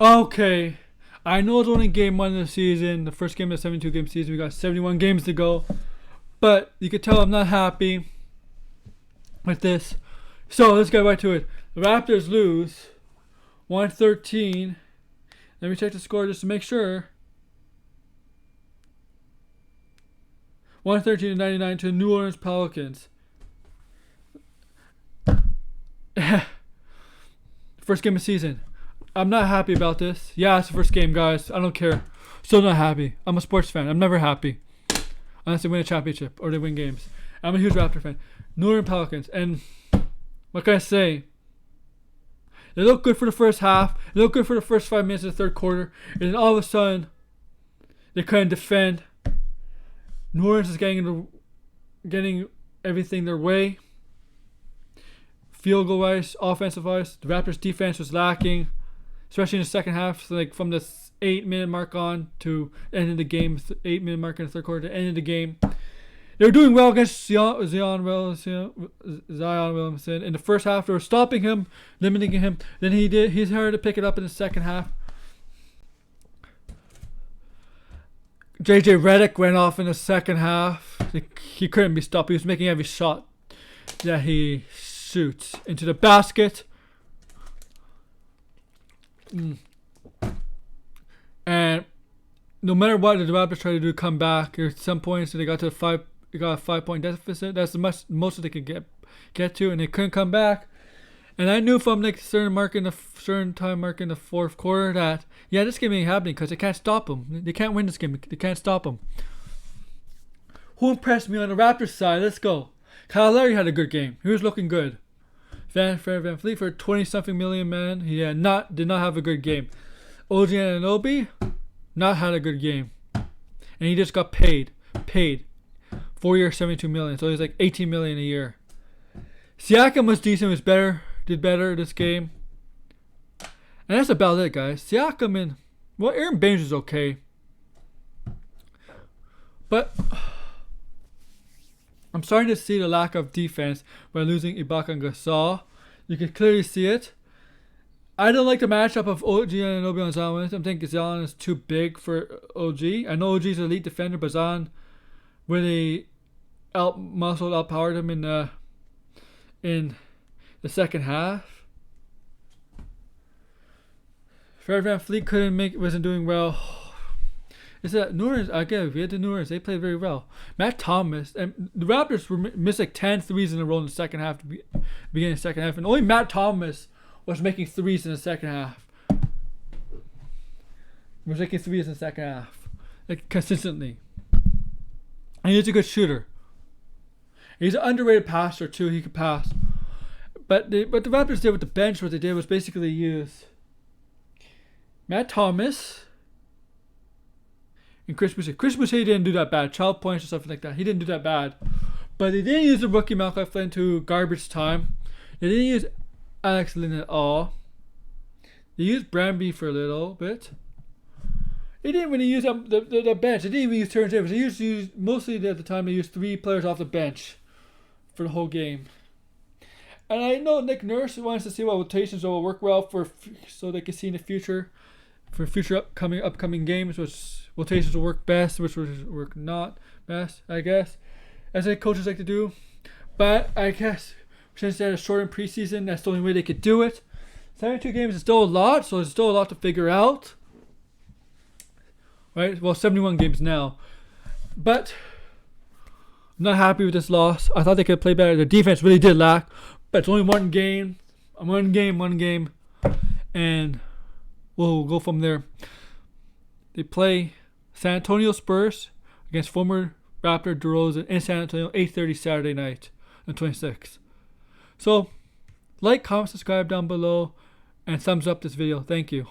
Okay. I know it's only game 1 of the season, the first game of the 72 game season. We got 71 games to go. But you can tell I'm not happy with this. So let's get right to it. The Raptors lose 113. Let me check the score just to make sure. 113-99 to the New Orleans Pelicans. First game of the season. I'm not happy about this. Yeah, it's the first game, guys. I don't care. Still not happy. I'm a sports fan. I'm never happy unless they win a championship or they win games. I'm a huge Raptor fan. New Orleans Pelicans. And what can I say? They look good for the first half. They look good for the first 5 minutes of the third quarter. And then all of a sudden, they couldn't defend. New Orleans is getting everything their way. Field goal wise, offensive wise, the Raptors defense was lacking, especially in the second half. So like from the 8-minute mark on to end of the game, 8-minute mark in the third quarter to end of the game. They were doing well against Zion Williamson. In the first half, they were stopping him, limiting him. Then he started to pick it up in the second half. JJ Redick went off in the second half. He couldn't be stopped. He was making every shot that he shoots into the basket. And no matter what the Raptors tried to do, come back. At some points, they got to a 5-point deficit. That's the most that they could get to, and they couldn't come back. And I knew from like certain time mark in the fourth quarter that this game ain't happening because they can't stop them. They can't win this game. They can't stop them. Who impressed me on the Raptors side? Let's go. Kyle Lowry had a good game. He was looking good. Van Fleet for 20-something million, man. He did not have a good game. OG Anunoby not had a good game, and he just got paid. 4 years, 72 million. So he's like 18 million a year. Siakam was decent. Did better this game. And that's about it, guys. Siakam and Aaron Baines was okay, but I'm starting to see the lack of defense by losing Ibaka and Gasol. You can clearly see it. I don't like the matchup of OG and Anunoby on Zion Williamson. I think Zion is too big for OG. I know OG's an elite defender, but Zion really outpowered him in the second half. Fred VanVleet wasn't doing well. Is that New Orleans? Again, we had the New Orleans. They played very well. Matt Thomas and the Raptors missed like 10 threes in a row in the second half, beginning of the second half, and only Matt Thomas was making threes in the second half. Like consistently. And he's a good shooter. He's an underrated passer too. He could pass. But the Raptors did with the bench, what they did was basically use Matt Thomas and Chris Boucher. Chris Boucher didn't do that bad. 12 points or something like that. He didn't do that bad. But they didn't use the rookie Malachi Flynn to garbage time. They didn't use Alex Lynn at all. They used Bramby for a little bit. They didn't really use the bench. They didn't even use Terrence Davis. They used mostly at the time they used 3 players off the bench for the whole game. And I know Nick Nurse wants to see what rotations will work well so they can see in the future, for future upcoming games, which rotations will work best, which will work not best, I guess, as the coaches like to do. But I guess since they had a shortened preseason, that's the only way they could do it. 72 games is still a lot, so there's still a lot to figure out. Right? Well, 71 games now. But I'm not happy with this loss. I thought they could play better. Their defense really did lack. But it's only one game. One game. And we'll go from there. They play San Antonio Spurs against former Raptor DeRozan in San Antonio, 8:30 Saturday night on 26th. So, like, comment, subscribe down below, and thumbs up this video. Thank you.